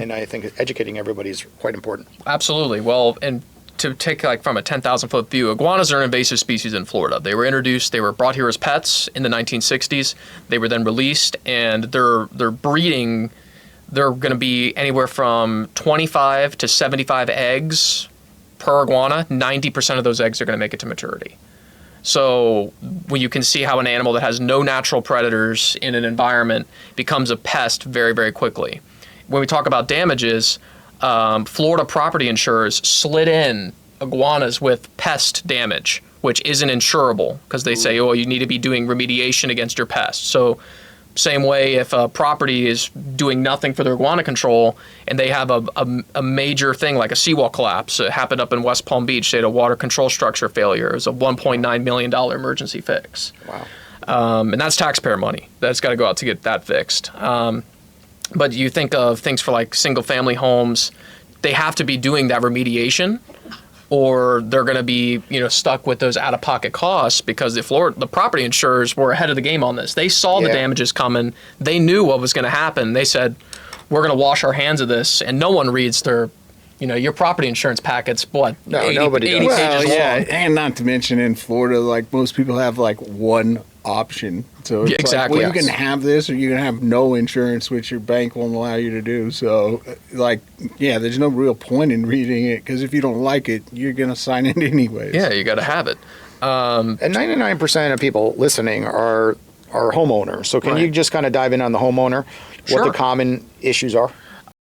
And I think educating everybody is quite important. Absolutely. Well, and to take like from a 10,000-foot view, iguanas are an invasive species in Florida. They were brought here as pets in the 1960s. They were then released, and they're breeding. They're going to be anywhere from 25 to 75 eggs per iguana. 90% of those eggs are going to make it to maturity. So when you can see how an animal that has no natural predators in an environment becomes a pest very, very quickly. When we talk about damages, Florida property insurers slid in iguanas with pest damage, which isn't insurable because they say, oh, you need to be doing remediation against your pest. So same way, if a property is doing nothing for their iguana control and they have a major thing like a seawall collapse, it happened up in West Palm Beach, they had a water control structure failure. It was a $1.9 million emergency fix. Wow. And that's taxpayer money. That's got to go out to get that fixed. But you think of things for like single family homes, they have to be doing that remediation or they're going to be, stuck with those out-of-pocket costs because the property insurers were ahead of the game on this. They saw the damages coming. They knew what was going to happen. They said, we're going to wash our hands of this, and no one reads their, your property insurance packets, what, no, 80 nobody does. pages long. And not to mention in Florida, like most people have like one option. So it's exactly. Like, well, you can have this or you can have no insurance, which your bank won't allow you to do. So, there's no real point in reading it because if you don't like it, you're going to sign it anyways. Yeah, you got to have it. And 99% of people listening are homeowners. So can you just kind of dive in on the homeowner, Sure. what the common issues are?